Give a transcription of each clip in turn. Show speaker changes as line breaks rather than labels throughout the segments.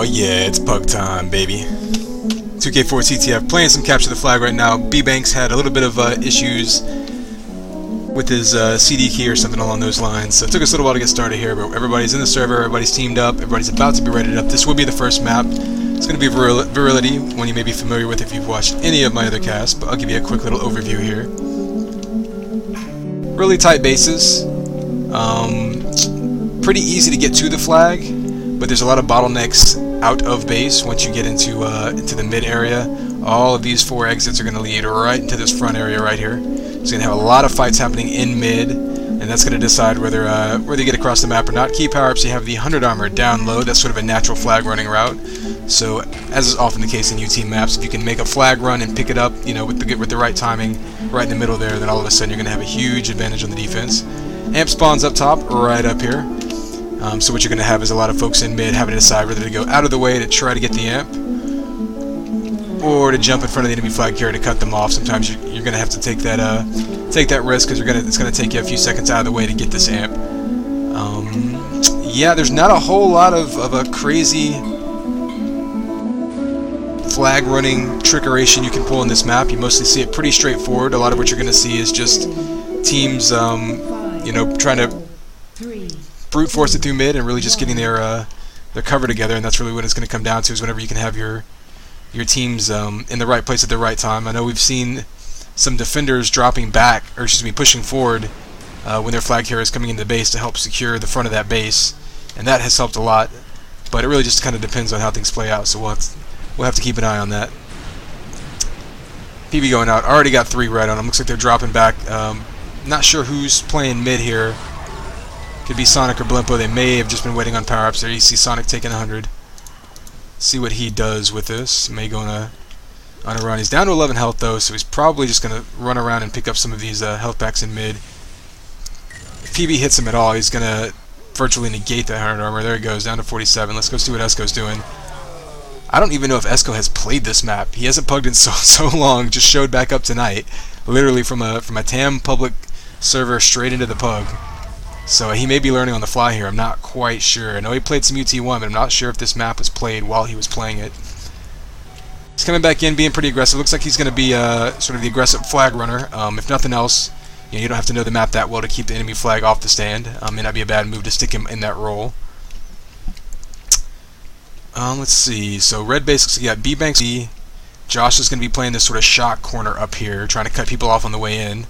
Oh yeah, it's pug time, baby. 2K4 CTF playing some capture the flag right now. bbanks had a little bit of issues with his CD key or something along those lines, so it took us a little while to get started here, but everybody's in the server, everybody's teamed up, everybody's about to be ready up. This will be the first map. It's going to be Virility, one you may be familiar with if you've watched any of my other casts, but I'll give you a quick little overview here. Really tight bases. Pretty easy to get to the flag, but there's a lot of bottlenecks out of base once you get into the mid area. All of these 4 exits are going to lead right into this front area right here. It's going to have a lot of fights happening in mid, and that's going to decide whether you get across the map or not. Key power-ups, you have the 100 armor down low. That's sort of a natural flag running route. So, as is often the case in UT maps, if you can make a flag run and pick it up, you know, with the right timing, right in the middle there, then all of a sudden you're going to have a huge advantage on the defense. Amp spawns up top, right up here. So what you're going to have is a lot of folks in mid having to decide whether to go out of the way to try to get the amp, or to jump in front of the enemy flag carrier to cut them off. Sometimes you're going to have to take that risk because it's going to take you a few seconds out of the way to get this amp. Yeah, there's not a whole lot of a crazy flag running trickeration you can pull in this map. You mostly see it pretty straightforward. A lot of what you're going to see is just teams, you know, trying to brute force it through mid and really just getting their cover together, and that's really what it's going to come down to, is whenever you can have your teams in the right place at the right time. I know we've seen some defenders dropping back, or excuse me, pushing forward when their flag carrier is coming into the base to help secure the front of that base, and that has helped a lot, but it really just kind of depends on how things play out, so we'll have to keep an eye on that. PB going out, already got 3 right on them. Looks like they're dropping back. Not sure who's playing mid here. Could be Sonic or Blimpo. They may have just been waiting on power-ups there. You see Sonic taking 100. See what he does with this. He may go on a run. He's down to 11 health though, so he's probably just going to run around and pick up some of these health packs in mid. If PB hits him at all, he's going to virtually negate that 100 armor. There he goes, down to 47. Let's go see what Esco's doing. I don't even know if Esco has played this map. He hasn't pugged in so long. Just showed back up tonight, literally from a TAM public server straight into the pug. So he may be learning on the fly here. I'm not quite sure. I know he played some UT1, but I'm not sure if this map was played while he was playing it. He's coming back in, being pretty aggressive. Looks like he's going to be sort of the aggressive flag runner. If nothing else, you don't have to know the map that well to keep the enemy flag off the stand. May not be a bad move to stick him in that role. Let's see. So red base looks like you got bbanks. Josh is going to be playing this sort of shock corner up here, trying to cut people off on the way in.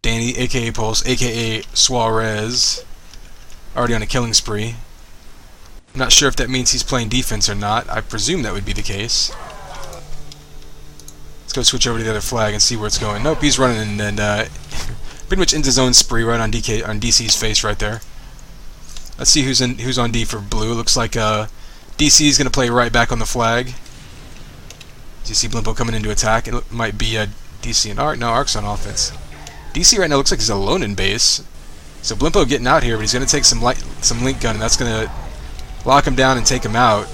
Danny, aka Pulse, aka Suarez, already on a killing spree. I'm not sure if that means he's playing defense or not. I presume that would be the case. Let's go switch over to the other flag and see where it's going. Nope, he's running and pretty much into zone spree right on DC's face right there. Let's see who's on D for blue. Looks like DC is going to play right back on the flag. As you see Blimpo coming into attack, it might be DC and Arc. No, Arc's on offense. DC right now looks like he's alone in base. So Blimpo getting out here, but he's going to take some link gun, and that's going to lock him down and take him out.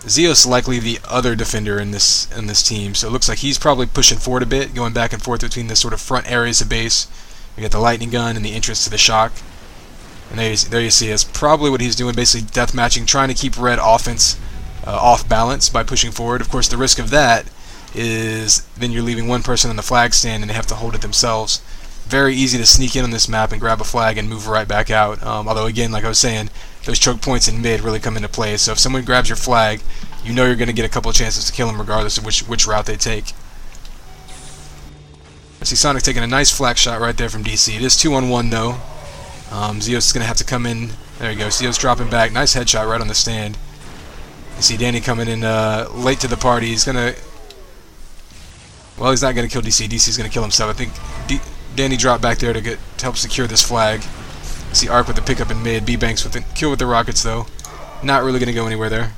Xios likely the other defender in this team, so it looks like he's probably pushing forward a bit, going back and forth between the sort of front areas of base. You got the lightning gun and the entrance to the shock. And there you see, that's probably what he's doing, basically death matching, trying to keep red offense off balance by pushing forward. Of course, the risk of that is then you're leaving one person on the flag stand and they have to hold it themselves. Very easy to sneak in on this map and grab a flag and move right back out. Although again, like I was saying, those choke points in mid really come into play. So if someone grabs your flag, you know you're going to get a couple of chances to kill them regardless of which route they take. I see Sonic taking a nice flag shot right there from DC. It is 2-on-1 though. Xios is going to have to come in. There you go. Xios dropping back. Nice headshot right on the stand. You see Danny coming in late to the party. He's going to... Well, he's not going to kill DC. DC's going to kill himself. I think Danny dropped back there to help secure this flag. You see Arc with the pickup in mid. bbanks with the kill with the rockets, though. Not really going to go anywhere there.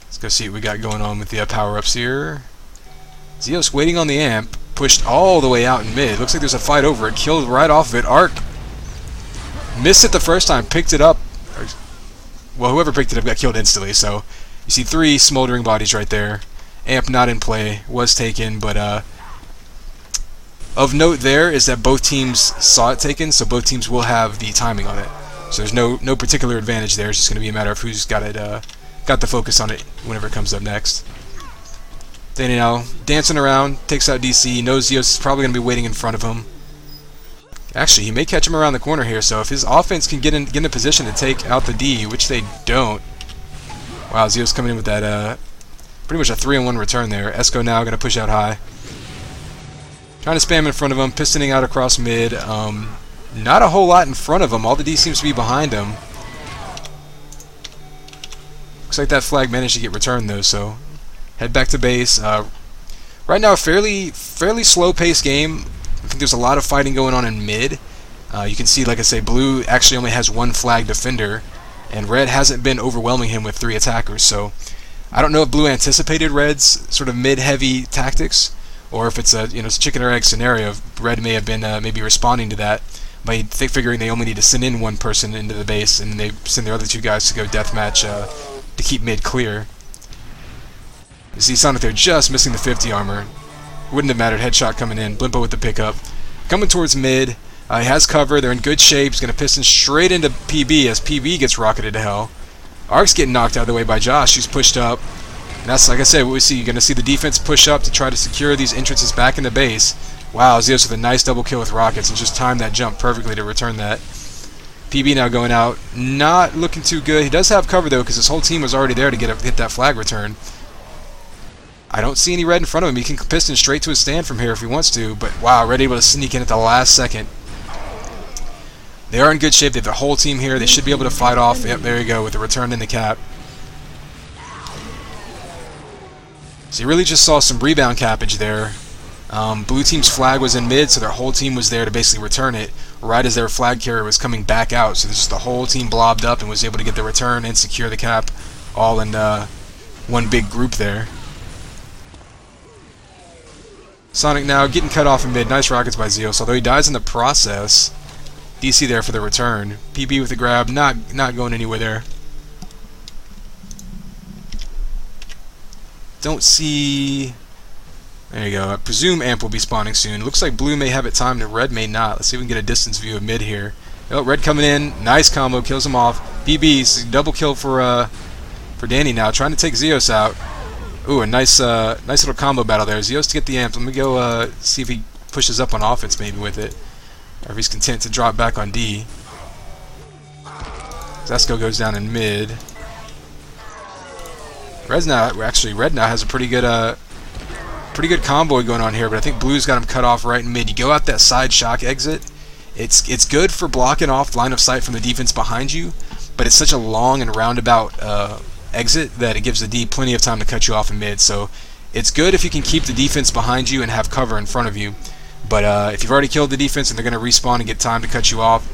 Let's go see what we got going on with the power-ups here. Xios waiting on the amp. Pushed all the way out in mid. Looks like there's a fight over it. Killed right off of it. Arc missed it the first time. Picked it up. Well, whoever picked it up got killed instantly. So you see 3 smoldering bodies right there. Amp not in play. Was taken, but Of note there is that both teams saw it taken, so both teams will have the timing on it. So there's no particular advantage there. It's just going to be a matter of who's got it, got the focus on it whenever it comes up next. Danny now dancing around, takes out DC, knows Xios is probably going to be waiting in front of him. Actually, he may catch him around the corner here, so if his offense can get in a position to take out the D, which they don't. Wow, Xios coming in with that, pretty much a 3-on-1 return there. Esco now going to push out high. Trying to spam in front of him, pistoning out across mid. Not a whole lot in front of him. All the D seems to be behind him. Looks like that flag managed to get returned though, so head back to base. Right now, a fairly slow-paced game. I think there's a lot of fighting going on in mid. You can see, like I say, blue actually only has 1 flag defender, and red hasn't been overwhelming him with 3 attackers. So I don't know if blue anticipated red's sort of mid-heavy tactics, or if it's a it's a chicken or egg scenario. Red may have been maybe responding to that by figuring they only need to send in 1 person into the base, and then they send their other 2 guys to go deathmatch to keep mid clear. You see Sonic there just missing the 50 armor. Wouldn't have mattered. Headshot coming in. Blimpo with the pickup. Coming towards mid. He has cover. They're in good shape. He's going to piston straight into PB as PB gets rocketed to hell. Ark's getting knocked out of the way by Josh, who's pushed up. And that's, like I said, what we see. You're going to see the defense push up to try to secure these entrances back into base. Wow, Xios with a nice double kill with rockets and just timed that jump perfectly to return that. PB now going out. Not looking too good. He does have cover, though, because his whole team was already there to get that flag return. I don't see any red in front of him. He can piston straight to his stand from here if he wants to, but wow, red able to sneak in at the last second. They are in good shape. They have the whole team here. They should be able to fight off. Yep, there you go, with the return in the cap. So you really just saw some rebound cappage there. Blue team's flag was in mid, so their whole team was there to basically return it right as their flag carrier was coming back out. So just the whole team blobbed up and was able to get the return and secure the cap all in one big group there. Sonic now getting cut off in mid. Nice rockets by Xios, although he dies in the process. DC there for the return. PB with the grab, not going anywhere there. Don't see... There you go. I presume Amp will be spawning soon. Looks like blue may have it timed and red may not. Let's see if we can get a distance view of mid here. Oh, red coming in. Nice combo. Kills him off. PB's double kill for Danny now. Trying to take Xios out. Ooh, a nice little combo battle there. Xios to get the amp. Let me go see if he pushes up on offense maybe with it. Or if he's content to drop back on D. Esco goes down in mid. Red now has a pretty good convoy going on here, but I think blue's got him cut off right in mid. You go out that side shock exit. It's good for blocking off line of sight from the defense behind you, but it's such a long and roundabout exit that it gives the D plenty of time to cut you off in mid. So it's good if you can keep the defense behind you and have cover in front of you. But if you've already killed the defense and they're going to respawn and get time to cut you off,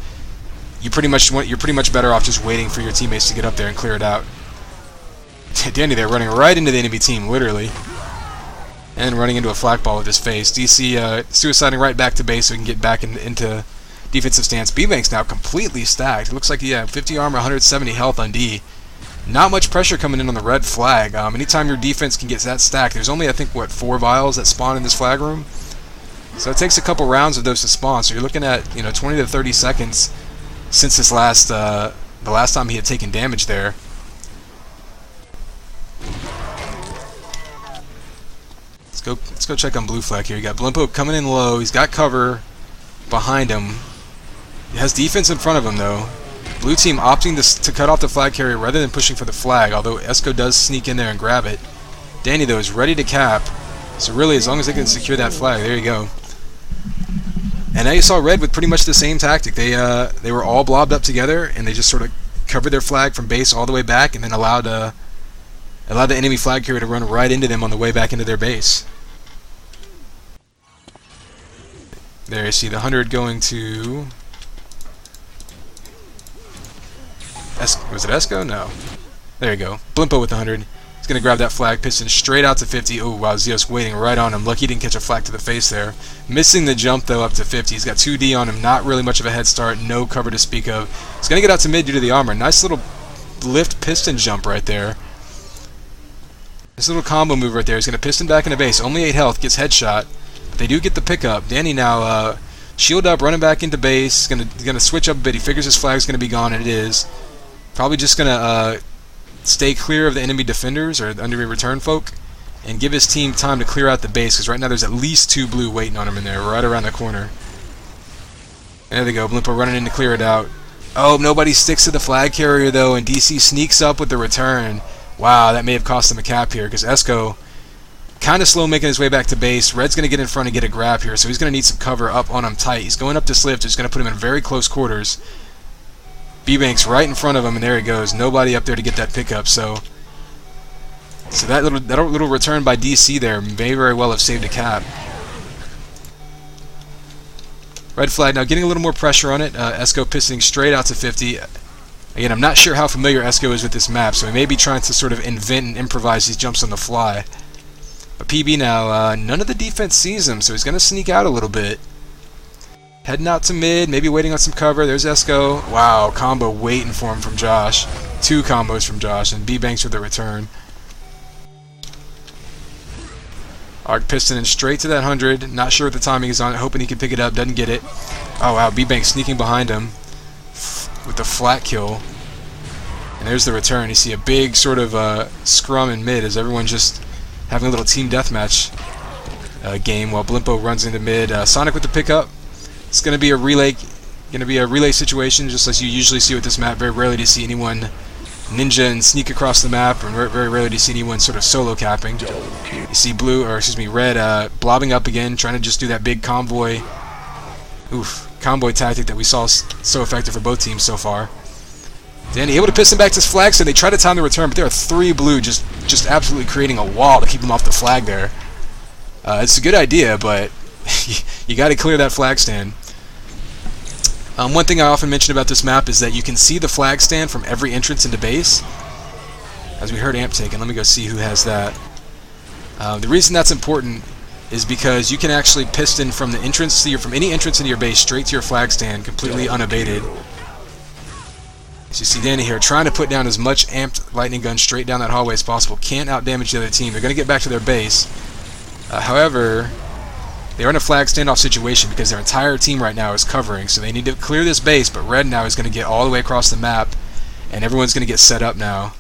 you're pretty much better off just waiting for your teammates to get up there and clear it out. Danny there running right into the enemy team, literally. And running into a flakball with his face. DC suiciding right back to base so he can get back into defensive stance. bbanks now completely stacked. It looks like he had 50 armor, 170 health on D. Not much pressure coming in on the red flag. Anytime your defense can get that stacked, there's only, I think, what, 4 vials that spawn in this flag room? So it takes a couple rounds of those to spawn. So you're looking at 20 to 30 seconds since this the last time he had taken damage there. Let's go check on blue flag here. You got Blimpo coming in low. He's got cover behind him. He has defense in front of him though. Blue team opting to cut off the flag carrier rather than pushing for the flag, although Esco does sneak in there and grab it. Danny though is ready to cap. So really, as long as they can secure that flag, there you go. And now you saw red with pretty much the same tactic. They were all blobbed up together and they just sort of covered their flag from base all the way back and then allowed the enemy flag carrier to run right into them on the way back into their base. There you see the 100 going to... Was it Esco? No. There you go. Blimpo with the 100. He's going to grab that flag, piston straight out to 50. Oh, wow, Xios waiting right on him. Lucky he didn't catch a flag to the face there. Missing the jump, though, up to 50. He's got 2D on him. Not really much of a head start. No cover to speak of. He's going to get out to mid due to the armor. Nice little lift piston jump right there. This little combo move right there. He's going to piston back into base. Only 8 health. Gets headshot. they do get the pickup. Danny now shield up, running back into base. Gonna switch up a bit. He figures his flag's gonna be gone, and it is. Probably just gonna stay clear of the enemy defenders or the enemy return folk, and give his team time to clear out the base, because right now there's at least 2 blue waiting on him in there, right around the corner. And there they go, Blimpo running in to clear it out. Oh, nobody sticks to the flag carrier though, and DC sneaks up with the return. Wow, that may have cost him a cap here, because Esco kind of slow making his way back to base. Red's going to get in front and get a grab here, so he's going to need some cover up on him tight. He's going up to Slift, who's going to put him in very close quarters. bbanks right in front of him, and there he goes. Nobody up there to get that pickup, so that little return by DC there may very well have saved a cap. Red flag now getting a little more pressure on it. Esco pissing straight out to 50. Again, I'm not sure how familiar Esco is with this map, so he may be trying to sort of invent and improvise these jumps on the fly. But PB now, none of the defense sees him, so he's going to sneak out a little bit. Heading out to mid, maybe waiting on some cover. There's Esco. Wow, combo waiting for him from Josh. 2 combos from Josh, and bbanks with the return. Arc pistoning straight to that 100. Not sure what the timing is on it. Hoping he can pick it up. Doesn't get it. Oh wow, bbanks sneaking behind him with the flat kill. And there's the return. You see a big sort of scrum in mid as everyone just having a little team deathmatch game while Blimpo runs into mid. Sonic with the pickup. It's going to be a relay situation, just as you usually see with this map. Very rarely do you see anyone ninja and sneak across the map, and very rarely do you see anyone sort of solo capping. You see red blobbing up again, trying to just do that big convoy tactic that we saw so effective for both teams so far. Danny able to piss him back to his flag, so they try to time the return, but there are 3 blue just absolutely creating a wall to keep him off the flag there. It's a good idea, but you got to clear that flag stand. One thing I often mention about this map is that you can see the flag stand from every entrance into base. As we heard amp taken, let me go see who has that. The reason that's important is because you can actually piston from the entrance from any entrance into your base straight to your flag stand completely unabated. As you see Danny here trying to put down as much amped lightning gun straight down that hallway as possible. Can't outdamage the other team. They're going to get back to their base. However, they are in a flag standoff situation because their entire team right now is covering, so they need to clear this base, but red now is going to get all the way across the map, and everyone's going to get set up now.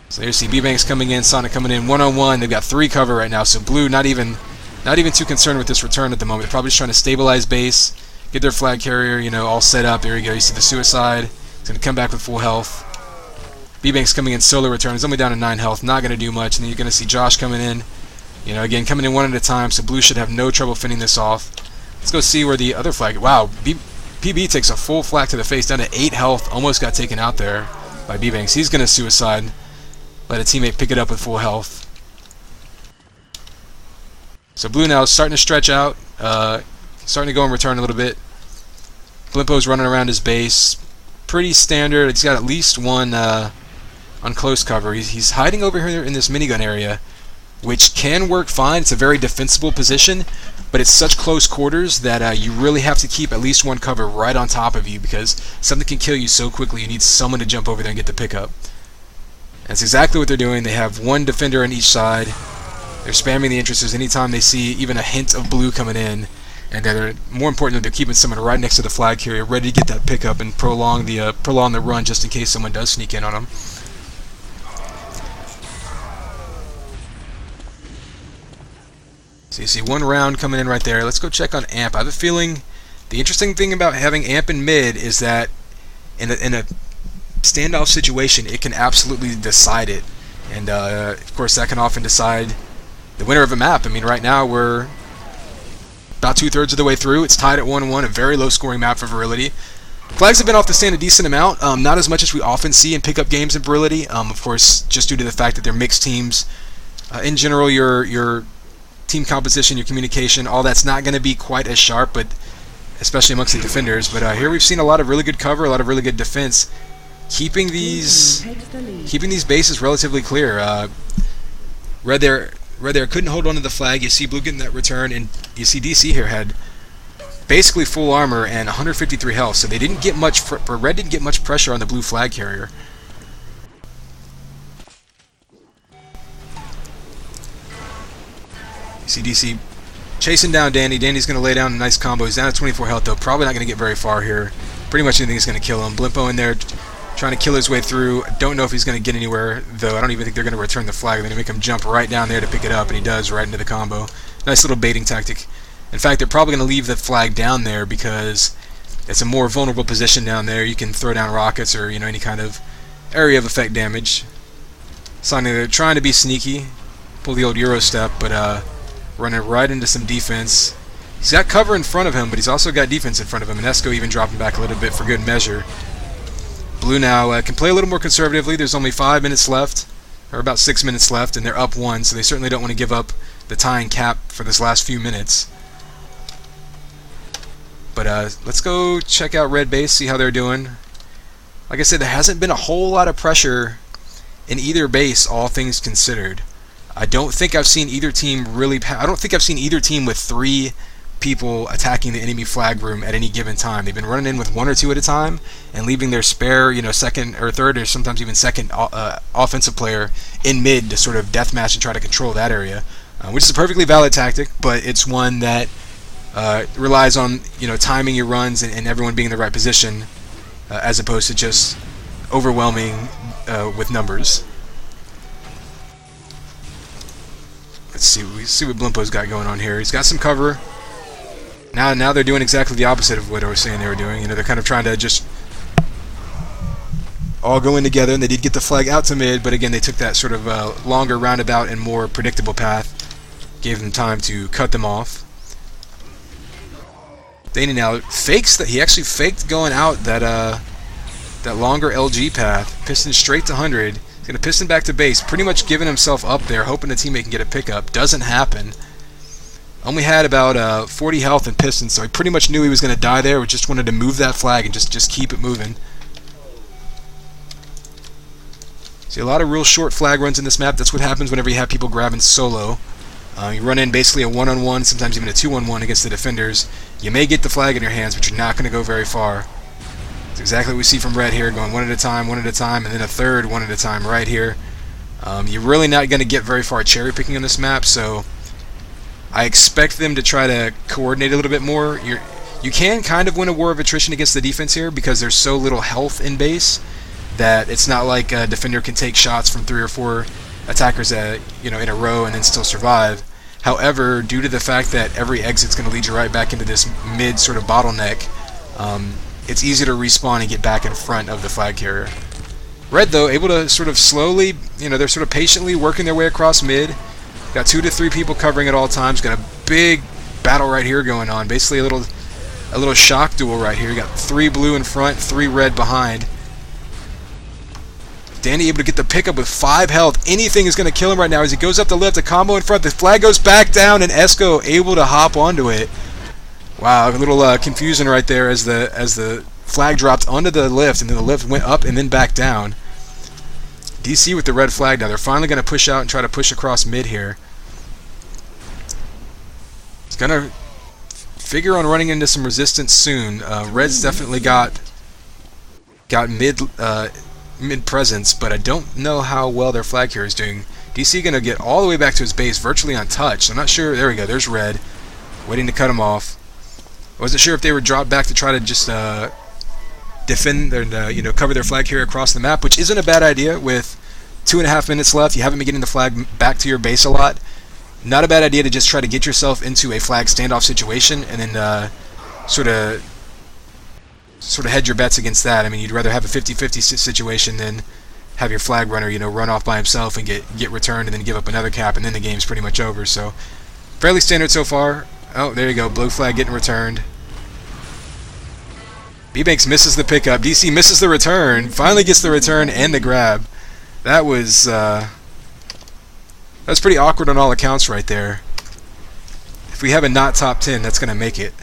So there you see bbanks coming in, Sonic coming in, one-on-one. They've got 3 cover right now, so blue not even too concerned with this return at the moment. They're probably just trying to stabilize base, get their flag carrier, all set up. There you go. You see the suicide. It's going to come back with full health. bbanks coming in, solo return. He's only down to 9 health, not going to do much. And then you're going to see Josh coming in. Again, coming in one at a time, so blue should have no trouble fending this off. Let's go see where the other flag... Wow, PB takes a full flag to the face, down to 8 health. Almost got taken out there by bbanks. He's going to suicide. Let a teammate pick it up with full health. So blue now is starting to stretch out. Starting to go and return a little bit. Blimpo's running around his base. Pretty standard. He's got at least one on close cover. He's hiding over here in this minigun area, which can work fine. It's a very defensible position, but it's such close quarters that you really have to keep at least one cover right on top of you, because something can kill you so quickly. You need someone to jump over there and get the pickup. That's exactly what they're doing. They have 1 defender on each side. They're spamming the entrances anytime they see even a hint of blue coming in, and they're more importantly, they're keeping someone right next to the flag carrier, ready to get that pickup and prolong the run just in case someone does sneak in on them. So you see 1 round coming in right there. Let's go check on amp. I have a feeling the interesting thing about having amp in mid is that in a standoff situation, it can absolutely decide it. And of course, that can often decide the winner of a map. I mean, right now we're about 2/3 of the way through. It's tied at 1-1, a very low-scoring map for Virility. Flags have been off the stand a decent amount, not as much as we often see in pickup games in Virility. Of course, just due to the fact that they're mixed teams. In general, your team composition, your communication, all that's not going to be quite as sharp, but especially amongst the defenders. But here we've seen a lot of really good cover, a lot of really good defense, keeping these bases relatively clear. Red there couldn't hold on to the flag. You see blue getting that return, and you see DC here had basically full armor and 153 health, so they didn't get much. Red didn't get much pressure on the blue flag carrier. You see DC Chasing down Danny. Danny's going to lay down a nice combo. He's down at 24 health, though. Probably not going to get very far here. Pretty much anything is going to kill him. Blimpo in there trying to kill his way through. I don't know if he's going to get anywhere, though. I don't even think they're going to return the flag. They're going to make him jump right down there to pick it up, and he does right into the combo. Nice little baiting tactic. In fact, they're probably going to leave the flag down there because it's a more vulnerable position down there. You can throw down rockets or any kind of area of effect damage. Signing they're trying to be sneaky, pull the old Euro step, but running right into some defense. He's got cover in front of him, but he's also got defense in front of him, and Esco even dropping back a little bit for good measure. Blue now can play a little more conservatively. There's only 5 minutes left, or about 6 minutes left, and they're up 1, so they certainly don't want to give up the tying cap for this last few minutes. But let's go check out red base, see how they're doing. Like I said, there hasn't been a whole lot of pressure in either base, all things considered. I don't think I've seen either team I don't think I've seen either team with 3 people attacking the enemy flag room at any given time. They've been running in with 1 or 2 at a time and leaving their spare, second or third or sometimes even second offensive player in mid to sort of deathmatch and try to control that area, which is a perfectly valid tactic, but it's one that relies on timing your runs and everyone being in the right position, as opposed to just overwhelming with numbers. Let's see what Blimpo's got going on here. He's got some cover. Now they're doing exactly the opposite of what I was saying they were doing. They're kind of trying to just all go in together, and they did get the flag out to mid, but again, they took that sort of longer roundabout and more predictable path. Gave them time to cut them off. Danny now fakes that. He actually faked going out that longer LG path. Piston straight to 100. He's going to piston back to base, pretty much giving himself up there, hoping the teammate can get a pickup. Doesn't happen. Only had about 40 health and piston, so he pretty much knew he was going to die there. We just wanted to move that flag and just keep it moving. See a lot of real short flag runs in this map. That's what happens whenever you have people grabbing solo. You run in basically a 1-on-1, sometimes even a 2-on-1 against the defenders. You may get the flag in your hands, but you're not going to go very far. It's exactly what we see from red here, going one at a time, and then a third one at a time right here. You're really not going to get very far cherry picking on this map, so I expect them to try to coordinate a little bit more. You can kind of win a war of attrition against the defense here because there's so little health in base that it's not like a defender can take shots from 3 or 4 attackers in a row and then still survive. However, due to the fact that every exit's going to lead you right back into this mid sort of bottleneck, it's easy to respawn and get back in front of the flag carrier. Red, though, able to sort of slowly, they're sort of patiently working their way across mid. Got 2 to 3 people covering at all times. Got a big battle right here going on. Basically a little shock duel right here. You got 3 blue in front, 3 red behind. Danny able to get the pickup with 5 health. Anything is going to kill him right now as he goes up the left. A combo in front. The flag goes back down, and Esco able to hop onto it. Wow, a little confusion right there as the flag dropped onto the lift, and then the lift went up and then back down. DC with the red flag now. They're finally going to push out and try to push across mid here. It's going to figure on running into some resistance soon. Red's definitely got mid presence, but I don't know how well their flag carrier is doing. DC going to get all the way back to his base, virtually untouched. I'm not sure. There we go. There's red, waiting to cut him off. I wasn't sure if they were dropped back to try to just defend their, cover their flag carrier across the map, which isn't a bad idea. With 2.5 minutes left, you haven't been getting the flag back to your base a lot. Not a bad idea to just try to get yourself into a flag standoff situation and then sort of hedge your bets against that. I mean, you'd rather have a 50-50 situation than have your flag runner, run off by himself and get returned and then give up another cap, and then the game's pretty much over. So, fairly standard so far. Oh, there you go. Blue flag getting returned. bbanks misses the pickup. DC misses the return. Finally gets the return and the grab. That was that's pretty awkward on all accounts right there. If we have a not top 10, that's going to make it.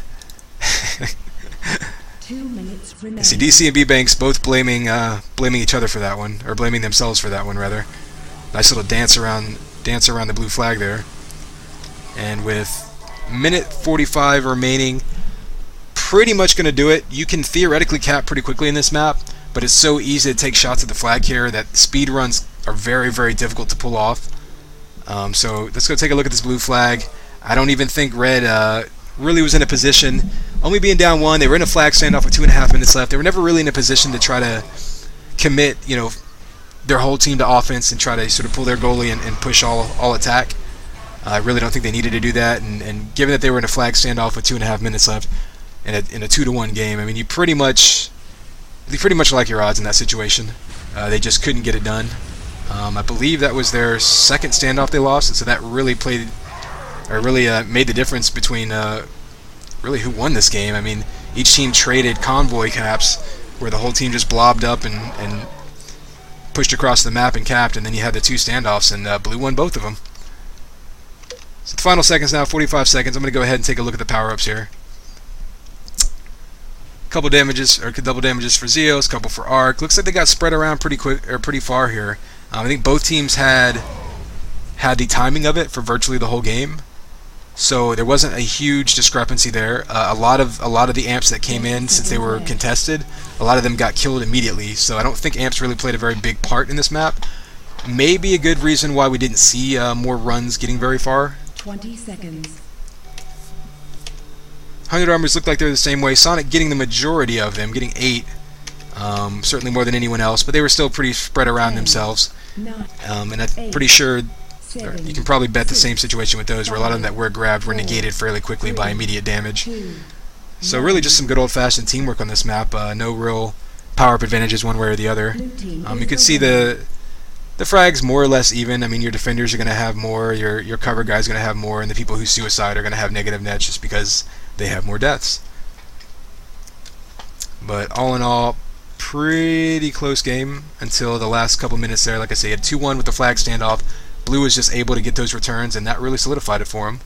2 minutes remaining.
See, DC and bbanks both blaming each other for that one, or blaming themselves for that one rather. Nice little dance around the blue flag there. And with minute 45 remaining, pretty much going to do it. You can theoretically cap pretty quickly in this map, but it's so easy to take shots at the flag carrier that speed runs are very, very difficult to pull off. So let's go take a look at this blue flag. I don't even think Red really was in a position, only being down 1. They were in a flag standoff with 2.5 minutes left. They were never really in a position to try to commit, their whole team to offense and try to sort of pull their goalie and push all attack. I really don't think they needed to do that. And given that they were in a flag standoff with 2.5 minutes left in a 2-1 game, I mean, you pretty much like your odds in that situation. They just couldn't get it done. I believe that was their second standoff they lost, and so that really made the difference between really who won this game. I mean, each team traded convoy caps where the whole team just blobbed up and pushed across the map and capped, and then you had the 2 standoffs, and Blue won both of them. So the final seconds now, 45 seconds. I'm going to go ahead and take a look at the power-ups here. Couple damages, or double damages for Xios, couple for Arc. Looks like they got spread around pretty quick, or pretty far here. I think both teams had the timing of it for virtually the whole game, so there wasn't a huge discrepancy there. A lot of the amps that came in, since they were contested, a lot of them got killed immediately. So I don't think amps really played a very big part in this map. Maybe a good reason why we didn't see more runs getting very far.
20 seconds.
100 Armors look like they're the same way. Sonic getting the majority of them, getting 8. Certainly more than anyone else, but they were still pretty spread around themselves. And I'm pretty sure you can probably bet the same situation with those, where a lot of them that were grabbed were negated fairly quickly by immediate damage. So really just some good old-fashioned teamwork on this map. No real power-up advantages one way or the other. You can see the frags more or less even. I mean, your defenders are going to have more, your cover guys are going to have more, and the people who suicide are going to have negative nets just because they have more deaths. But all in all, pretty close game until the last couple minutes there. Like I say, had 2-1 with the flag standoff. Blue was just able to get those returns, and that really solidified it for him.